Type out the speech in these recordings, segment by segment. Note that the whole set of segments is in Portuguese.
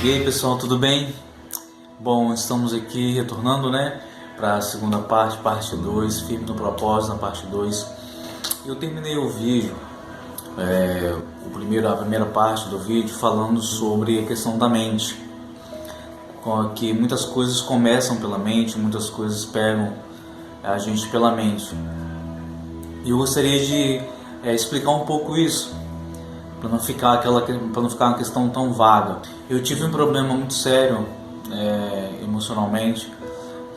E aí pessoal, tudo bem? Bom, estamos aqui retornando, para a segunda parte, parte 2, firme no propósito, na parte 2. Eu terminei o vídeo, a primeira parte do vídeo, falando sobre a questão da mente. Que muitas coisas começam pela mente, muitas coisas pegam a gente pela mente. E eu gostaria de explicar um pouco isso, para não ficar uma questão tão vaga. Eu tive um problema muito sério emocionalmente,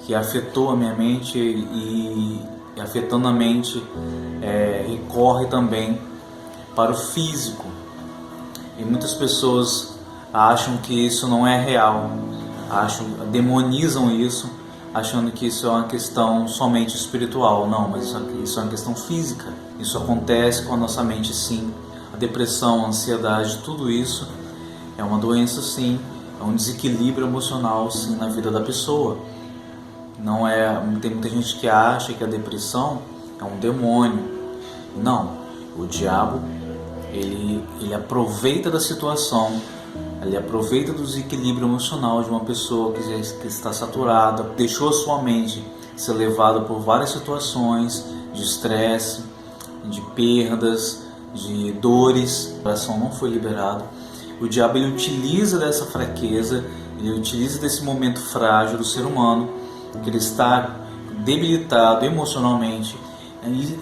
que afetou a minha mente e afetando a mente recorre também para o físico. E muitas pessoas acham que isso não é real, demonizam isso, achando que isso é uma questão somente espiritual. Não, mas isso é uma questão física. Isso acontece com a nossa mente, sim. A depressão, a ansiedade, tudo isso é uma doença, sim. É um desequilíbrio emocional, sim, na vida da pessoa. Não é. Tem muita gente que acha que a depressão é um demônio. Não. O diabo, ele aproveita da situação. Ele aproveita do desequilíbrio emocional de uma pessoa que está saturada, deixou a sua mente ser levada por várias situações de estresse, de perdas, de dores. O coração não foi liberado. O diabo, ele utiliza dessa fraqueza, ele utiliza desse momento frágil do ser humano, que ele está debilitado emocionalmente,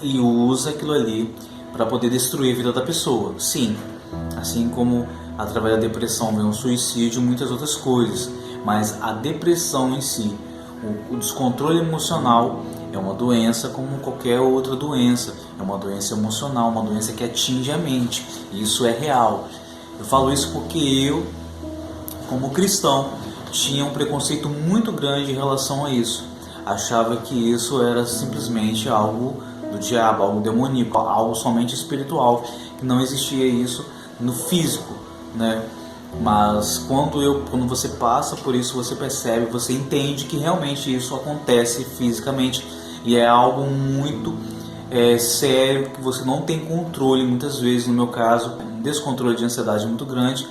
e usa aquilo ali para poder destruir a vida da pessoa. Sim, assim como através da depressão vem o suicídio e muitas outras coisas, mas a depressão em si, o descontrole emocional, é uma doença como qualquer outra doença. É uma doença emocional, uma doença que atinge a mente, e isso é real. Eu falo isso porque eu, como cristão, tinha um preconceito muito grande em relação a isso. Achava que isso era simplesmente algo do diabo, algo demoníaco, algo somente espiritual, que não existia isso no físico, Mas quando você passa por isso, você percebe, você entende que realmente isso acontece fisicamente, e é algo muito sério, que você não tem controle. Muitas vezes, no meu caso, um descontrole de ansiedade muito grande,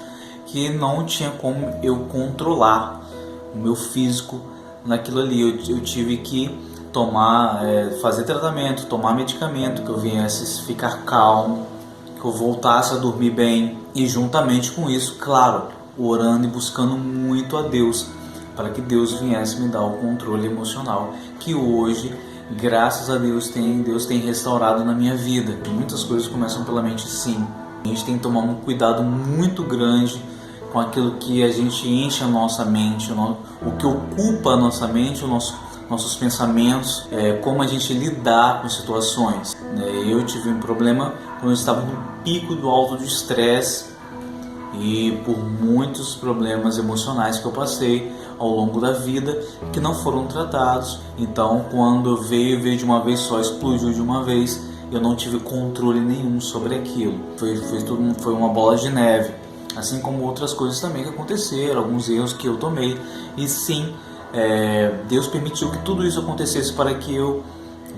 que não tinha como eu controlar o meu físico naquilo ali. Eu tive que fazer tratamento, tomar medicamento, que eu viesse ficar calmo, que eu voltasse a dormir bem, e juntamente com isso, claro, orando e buscando muito a Deus, para que Deus viesse me dar o controle emocional, que hoje, graças a Deus, Deus tem restaurado na minha vida. Muitas coisas começam pela mente, sim. A gente tem que tomar um cuidado muito grande com aquilo que a gente enche a nossa mente, o que ocupa a nossa mente, nossos pensamentos, como a gente lidar com situações. Eu tive um problema quando eu estava no pico do alto do estresse e por muitos problemas emocionais que eu passei ao longo da vida, que não foram tratados. Então, quando veio de uma vez só, explodiu de uma vez. Eu não tive controle nenhum sobre aquilo. Foi uma bola de neve, assim como outras coisas também que aconteceram, alguns erros que eu tomei. E sim, Deus permitiu que tudo isso acontecesse para que eu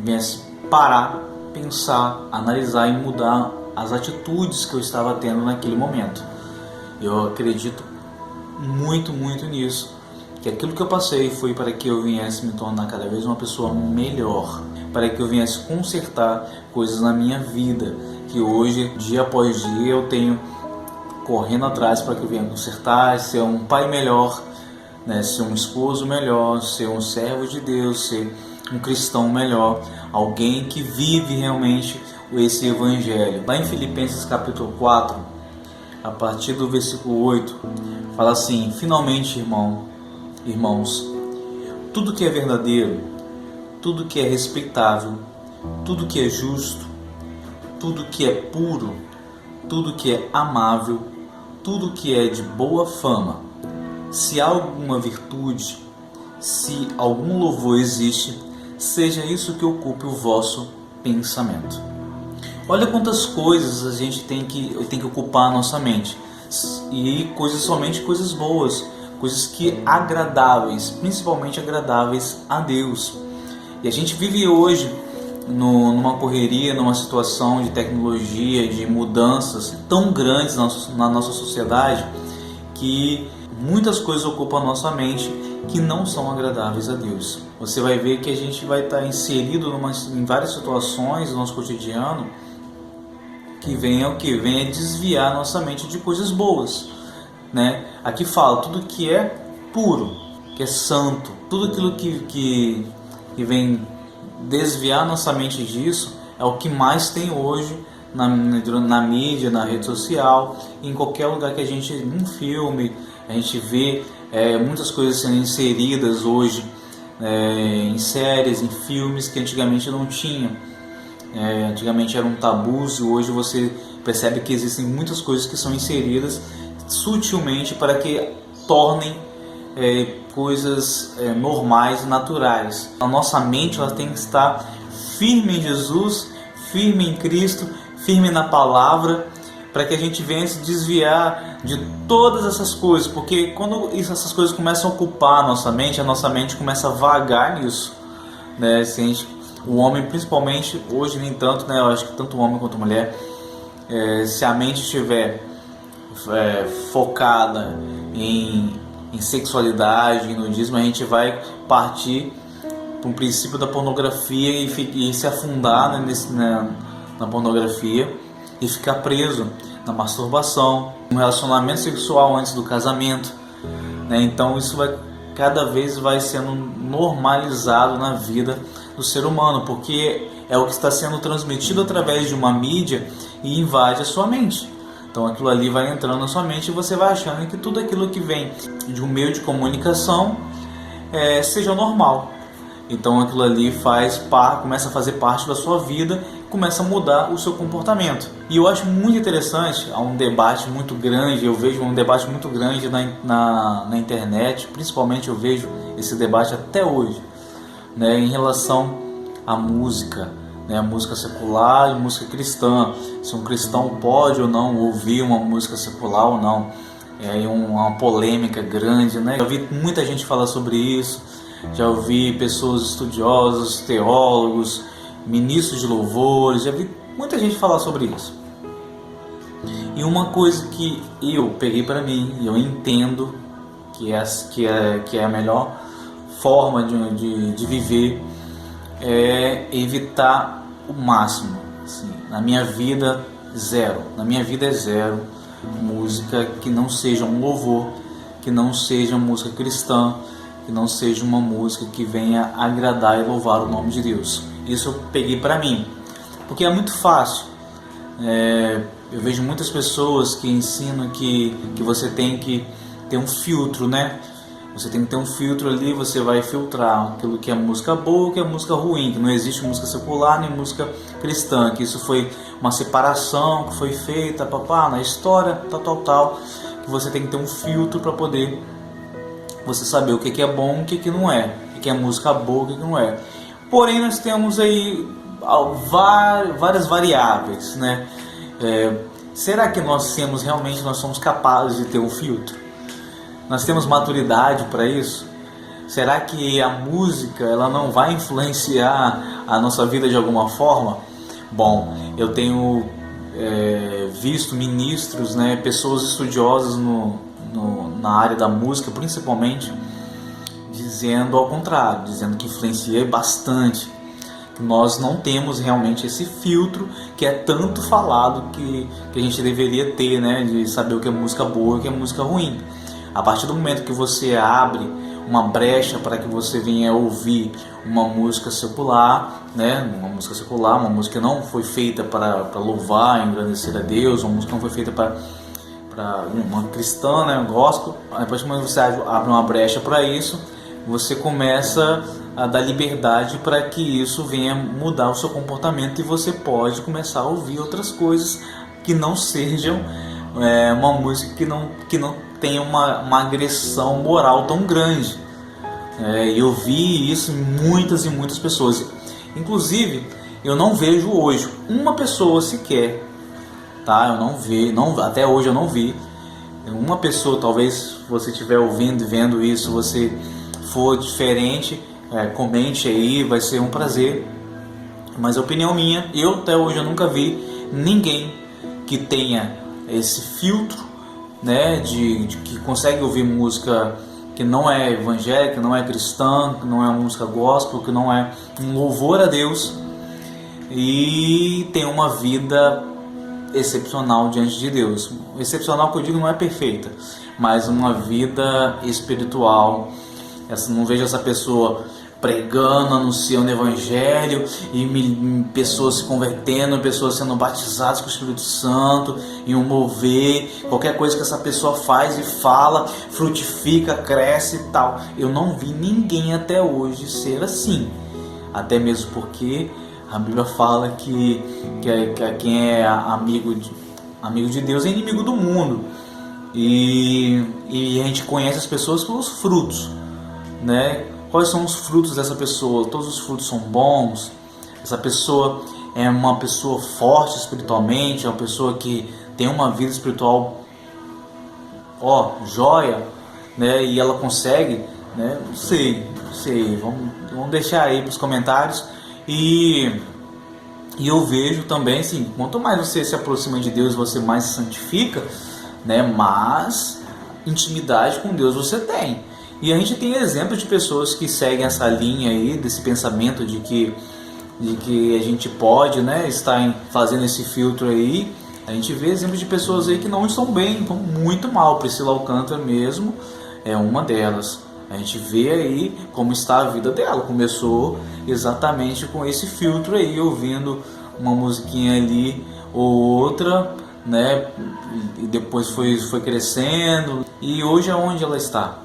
viesse parar, pensar, analisar e mudar as atitudes que eu estava tendo naquele momento. Eu acredito muito, muito nisso, que aquilo que eu passei foi para que eu viesse me tornar cada vez uma pessoa melhor, para que eu viesse consertar coisas na minha vida, que hoje, dia após dia, eu tenho correndo atrás para que eu venha consertar, ser um pai melhor, ser um esposo melhor, ser um servo de Deus, ser um cristão melhor, alguém que vive realmente esse evangelho. Lá em Filipenses capítulo 4, a partir do versículo 8, fala assim: finalmente, irmãos, tudo que é verdadeiro, tudo que é respeitável, tudo que é justo, tudo que é puro, tudo que é amável, tudo que é de boa fama, se há alguma virtude, se algum louvor existe, seja isso que ocupe o vosso pensamento. Olha quantas coisas a gente tem que ocupar a nossa mente, e somente coisas boas, coisas que agradáveis, principalmente agradáveis a Deus. E a gente vive hoje numa correria, numa situação de tecnologia, de mudanças tão grandes na nossa sociedade, que muitas coisas ocupam a nossa mente que não são agradáveis a Deus. Você vai ver que a gente vai estar inserido em várias situações do nosso cotidiano que venha desviar a nossa mente de coisas boas, né? Aqui fala tudo que é puro, que é santo, tudo aquilo que vem desviar nossa mente disso é o que mais tem hoje na mídia, na rede social, em qualquer lugar que a gente, num filme, a gente vê muitas coisas sendo inseridas hoje em séries, em filmes que antigamente não tinham. Antigamente eram tabus e hoje você percebe que existem muitas coisas que são inseridas sutilmente para que tornem coisas normais e naturais. A nossa mente ela tem que estar firme em Jesus, firme em Cristo, firme na palavra, para que a gente venha se desviar de todas essas coisas, porque quando essas coisas começam a ocupar a nossa mente começa a vagar nisso, né? O homem, principalmente, hoje nem tanto, né? Eu acho que tanto o homem quanto a mulher, se a mente estiver focada em sexualidade, em nudismo, a gente vai partir para um princípio da pornografia e se afundar, né, na pornografia e ficar preso na masturbação, no relacionamento sexual antes do casamento, né? Então isso cada vez vai sendo normalizado na vida do ser humano, porque é o que está sendo transmitido através de uma mídia e invade a sua mente. Então aquilo ali vai entrando na sua mente e você vai achando que tudo aquilo que vem de um meio de comunicação seja normal. Então aquilo ali começa a fazer parte da sua vida, começa a mudar o seu comportamento. E eu acho muito interessante, há um debate muito grande, eu vejo um debate muito grande na internet, principalmente eu vejo esse debate até hoje, né, em relação à música, né, música secular e música cristã. Se um cristão pode ou não ouvir uma música secular ou não. É uma polêmica grande, né? Já ouvi muita gente falar sobre isso. Já ouvi pessoas estudiosas, teólogos, ministros de louvores, já vi muita gente falar sobre isso. E uma coisa que eu peguei para mim e eu entendo que é a melhor forma de viver é evitar o máximo. Assim, na minha vida, zero. Na minha vida é zero música que não seja um louvor, que não seja música cristã, que não seja uma música que venha agradar e louvar o nome de Deus. Isso eu peguei para mim, porque é muito fácil. Eu vejo muitas pessoas que ensinam que você tem que ter um filtro, né? Você tem que ter um filtro ali, você vai filtrar aquilo que é música boa, que é música ruim, que não existe música secular nem música cristã, que isso foi uma separação que foi feita na história, tal, que você tem que ter um filtro para poder você saber o que é bom e o que não é, o que é música boa e o que não é. Porém, nós temos aí várias variáveis, né? Será que nós somos capazes de ter um filtro? Nós temos maturidade para isso? Será que a música ela não vai influenciar a nossa vida de alguma forma? Bom, eu tenho visto ministros, né, pessoas estudiosas na área da música principalmente, dizendo ao contrário, dizendo que influencia bastante. Nós não temos realmente esse filtro que é tanto falado que a gente deveria ter, né, de saber o que é música boa e o que é música ruim. A partir do momento que você abre uma brecha para que você venha ouvir uma música secular, né? Uma música que não foi feita para louvar, engrandecer a Deus, uma música que não foi feita para uma cristã, né? Um gospel. A partir do momento que você abre uma brecha para isso, você começa a dar liberdade para que isso venha mudar o seu comportamento e você pode começar a ouvir outras coisas que não sejam uma música que não tenha uma agressão moral tão grande. Eu vi isso em muitas e muitas pessoas. Inclusive, eu não vejo hoje uma pessoa sequer, tá? Eu não vi, até hoje eu não vi uma pessoa. Talvez você estiver ouvindo e vendo isso, você for diferente, comente aí, vai ser um prazer. Mas a opinião minha, até hoje eu nunca vi ninguém que tenha esse filtro, né, de que consegue ouvir música que não é evangélica, não é cristã, que não é música gospel, que não é um louvor a Deus, e tem uma vida excepcional diante de Deus. Excepcional que eu digo não é perfeita, mas uma vida espiritual. Não vejo essa pessoa pregando, anunciando o evangelho e pessoas se convertendo, pessoas sendo batizadas com o Espírito Santo e um mover, qualquer coisa que essa pessoa faz e fala, frutifica, cresce e tal. Eu não vi ninguém até hoje ser assim, até mesmo porque a Bíblia fala que quem é amigo de Deus é inimigo do mundo, e a gente conhece as pessoas pelos frutos, né? Quais são os frutos dessa pessoa? Todos os frutos são bons? Essa pessoa é uma pessoa forte espiritualmente, é uma pessoa que tem uma vida espiritual joia, né? E ela consegue, né? Não sei. Vamos deixar aí para os comentários. E eu vejo também, assim, quanto mais você se aproxima de Deus, você mais se santifica, né? Mais intimidade com Deus você tem. E a gente tem exemplos de pessoas que seguem essa linha aí, desse pensamento de que a gente pode, né, estar fazendo esse filtro aí. A gente vê exemplos de pessoas aí que não estão bem, estão muito mal. Priscila Alcântara mesmo é uma delas. A gente vê aí como está a vida dela. Começou exatamente com esse filtro aí, ouvindo uma musiquinha ali ou outra, né, e depois foi crescendo. E hoje aonde ela está?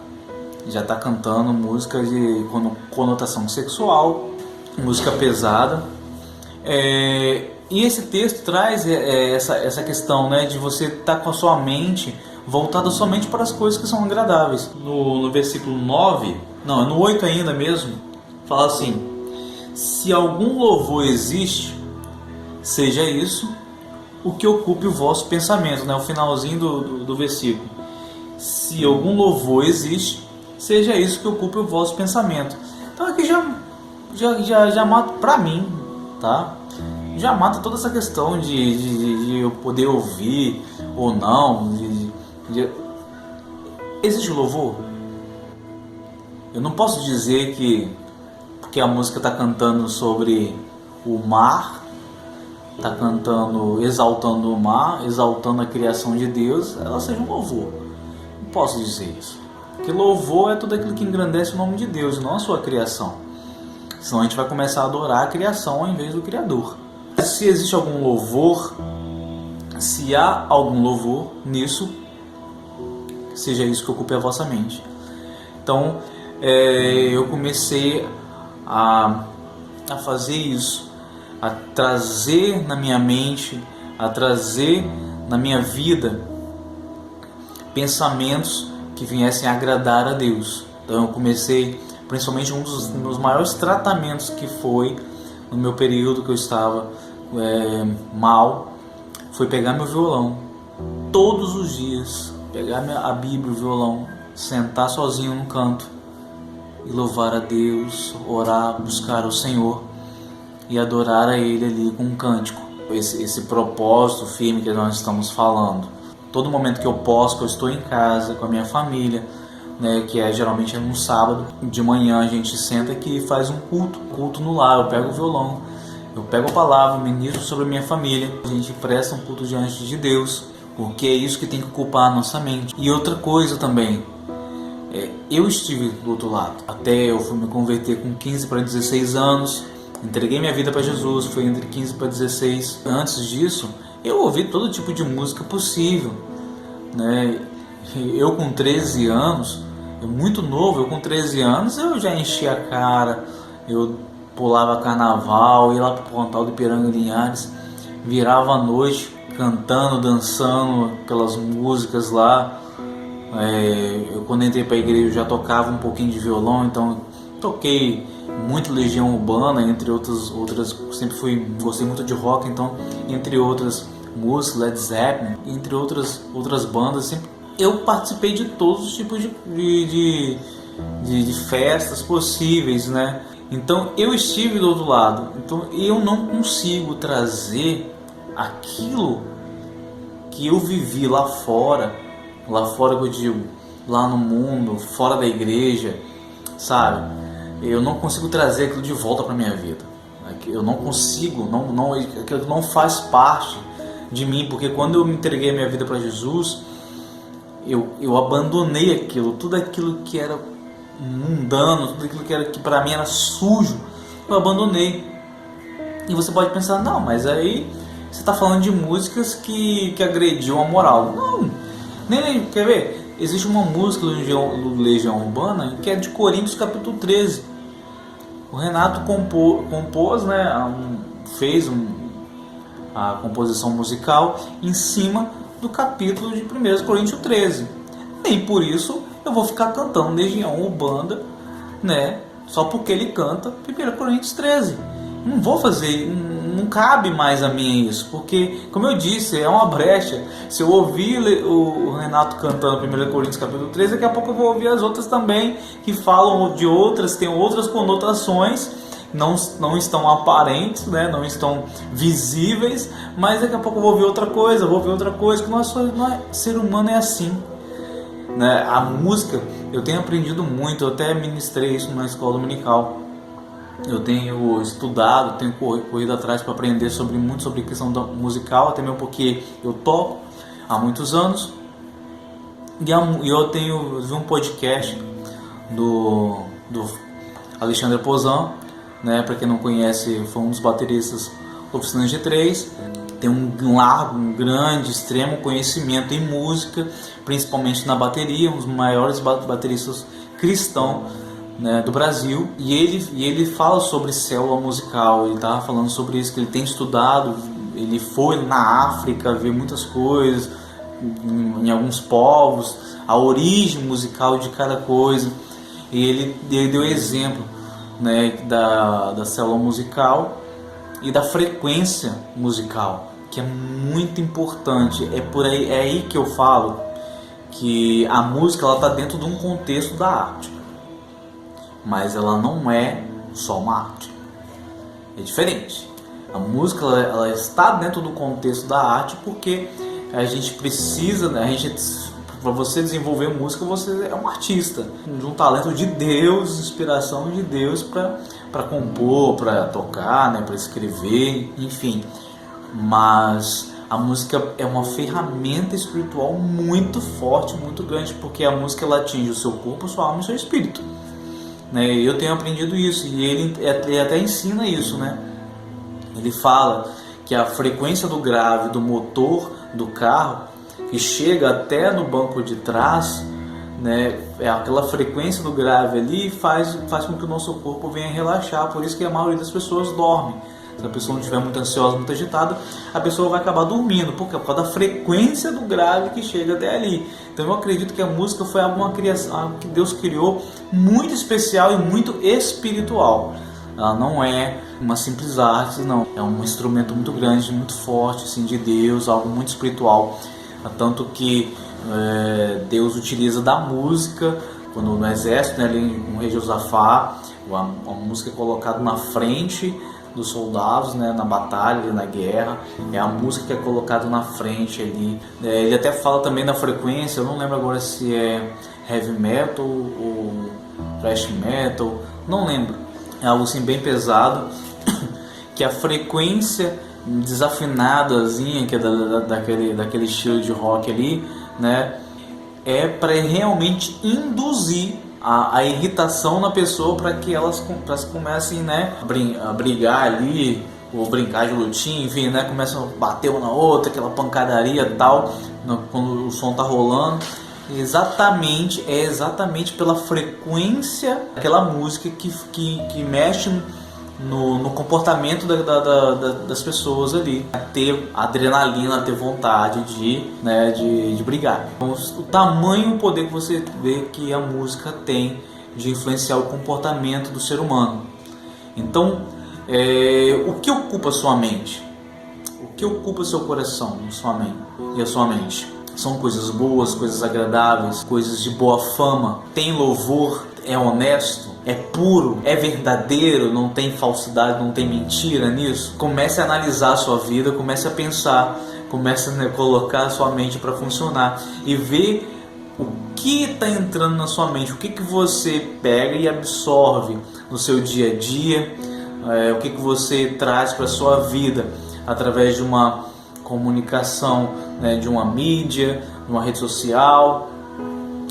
Já está cantando música de conotação sexual, música pesada. E esse texto traz essa questão, né, de você estar com a sua mente voltada somente para as coisas que são agradáveis. No versículo 9, não, é no 8 ainda mesmo, fala assim: se algum louvor existe, seja isso o que ocupe o vosso pensamento, né, o finalzinho do versículo. Se algum louvor existe, seja isso que ocupe o vosso pensamento. Então aqui já mata, pra mim, tá? Já mata toda essa questão de eu poder ouvir ou não. Existe louvor? Eu não posso dizer que porque a música está cantando sobre o mar, está cantando, exaltando o mar, exaltando a criação de Deus, ela seja um louvor. Não posso dizer isso. Porque louvor é tudo aquilo que engrandece o nome de Deus e não a sua criação. Senão a gente vai começar a adorar a criação ao invés do Criador. Se existe algum louvor, se há algum louvor nisso, seja isso que ocupe a vossa mente. Então eu comecei a fazer isso, a trazer na minha mente, a trazer na minha vida pensamentos que viessem a agradar a Deus. Então eu comecei, principalmente um dos meus maiores tratamentos, que foi no meu período que eu estava mal, foi pegar meu violão todos os dias, pegar a Bíblia, o violão, sentar sozinho num canto e louvar a Deus, orar, buscar o Senhor e adorar a Ele ali com um cântico. Esse propósito firme que nós estamos falando. Todo momento que eu posso, que eu estou em casa com a minha família, né, que geralmente é num sábado, de manhã a gente senta aqui e faz um culto no lar. Eu pego o violão, eu pego a palavra, ministro sobre a minha família, a gente presta um culto diante de Deus, porque é isso que tem que ocupar a nossa mente. E outra coisa também, eu estive do outro lado, até eu fui me converter com 15 para 16 anos, entreguei minha vida para Jesus, foi entre 15 para 16. Antes disso, eu ouvi todo tipo de música possível, né? Eu com 13 anos, muito novo, eu com 13 anos, eu já enchia a cara, eu pulava carnaval, ia lá pro Pontal do Ipiranga Linhares, virava a noite cantando, dançando aquelas músicas lá. Eu, quando entrei para a igreja, eu já tocava um pouquinho de violão, então toquei muito Legião Urbana, entre outras, sempre gostei muito de rock, então entre outras músicas, Led Zeppelin, entre outras bandas, sempre eu participei de todos os tipos de festas possíveis, né? Então eu estive do outro lado, então eu não consigo trazer aquilo que eu vivi lá fora lá fora que eu digo, lá no mundo, fora da igreja, sabe? Eu não consigo trazer aquilo de volta para minha vida. Eu não consigo, aquilo não faz parte de mim, porque quando eu me entreguei a minha vida para Jesus, eu abandonei aquilo, tudo aquilo que era mundano, tudo aquilo que para mim era sujo, eu abandonei. E você pode pensar, não, mas aí você está falando de músicas que agrediam a moral. Não, nem quer ver? Existe uma música do Legião Urbana que é de Coríntios capítulo 13. O Renato compôs, né, fez a composição musical em cima do capítulo de 1 Coríntios 13. Nem por isso eu vou ficar cantando Legião Urbana, né, só porque ele canta 1 Coríntios 13. Não vou fazer, não cabe mais a mim isso, porque, como eu disse, é uma brecha. Se eu ouvir o Renato cantando 1 Coríntios capítulo 13, daqui a pouco eu vou ouvir as outras também, que falam de outras, têm outras conotações, não estão aparentes, né? Não estão visíveis, mas daqui a pouco eu vou ouvir outra coisa, que ser humano é assim. Né? A música, eu tenho aprendido muito, eu até ministrei isso na escola dominical. Eu tenho estudado, tenho corrido atrás para aprender muito sobre a questão musical, até mesmo porque eu toco há muitos anos. E eu vi um podcast do Alexandre Pozan, né? Para quem não conhece, foi um dos bateristas da Oficina G3. Tem um grande, extremo conhecimento em música, principalmente na bateria, um dos maiores bateristas cristãos, né, do Brasil, e ele fala sobre célula musical. Ele estava falando sobre isso, que ele tem estudado, ele foi na África ver muitas coisas, em alguns povos, a origem musical de cada coisa, e ele deu exemplo, né, da célula musical e da frequência musical, que é muito importante. É aí que eu falo que a música está dentro de um contexto da arte, mas ela não é só uma arte, é diferente. A música ela está dentro do contexto da arte, porque a gente precisa, né, para você desenvolver música, você é um artista, de um talento de Deus, inspiração de Deus para compor, para tocar, né, para escrever, enfim. Mas a música é uma ferramenta espiritual muito forte, muito grande, porque a música ela atinge o seu corpo, sua alma e o seu espírito. Eu tenho aprendido isso, e ele até ensina isso, né? Ele fala que a frequência do grave do motor do carro, que chega até no banco de trás, né? Aquela frequência do grave ali faz com que o nosso corpo venha relaxar. Por isso que a maioria das pessoas dorme. Se a pessoa não estiver muito ansiosa, muito agitada, a pessoa vai acabar dormindo, por causa da frequência do grave que chega até ali. Então eu acredito que a música foi algo que Deus criou muito especial e muito espiritual. Ela não é uma simples arte, não. É um instrumento muito grande, muito forte, assim, de Deus, algo muito espiritual. Tanto que Deus utiliza da música, quando no exército, né, ali com o rei Josafá, a música é colocada na frente dos soldados, né, na batalha, na guerra. É a música que é colocada na frente ali. Ele até fala também da frequência, eu não lembro agora se é heavy metal ou thrash metal, não lembro. É algo assim bem pesado, que a frequência desafinadazinha, que é daquele estilo de rock ali, né, é para realmente induzir a irritação na pessoa, para que elas comecem, né, a brigar ali, ou brincar de lutinha, enfim, né, começam a bater uma na outra, aquela pancadaria e tal, quando o som tá rolando. É exatamente pela frequência daquela música que mexe no comportamento das pessoas ali, a ter adrenalina, a ter vontade de brigar. Então, o tamanho, o poder que você vê que a música tem de influenciar o comportamento do ser humano. Então, o que ocupa a sua mente? O que ocupa seu coração e a sua mente? São coisas boas, coisas agradáveis, coisas de boa fama, tem louvor, é honesto, é puro, é verdadeiro, não tem falsidade, não tem mentira nisso? Comece a analisar a sua vida, comece a pensar, comece a colocar a sua mente para funcionar e ver O que está entrando na sua mente? O que você pega e absorve no seu dia a dia? O que você traz para a sua vida através de uma comunicação, né, de uma mídia, de uma rede social,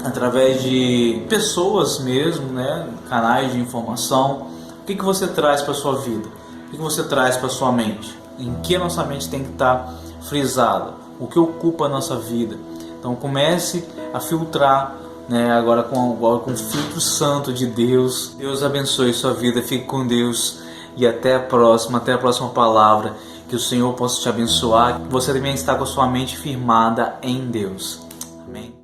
através de pessoas mesmo, né, canais de informação. O que você traz para a sua vida? O que você traz para a sua mente? Em que a nossa mente tem que estar frisada? O que ocupa a nossa vida? Então comece a filtrar, né, agora com o filtro santo de Deus. Deus abençoe sua vida, fique com Deus e até a próxima palavra. Que o Senhor possa te abençoar, que você também está com a sua mente firmada em Deus. Amém.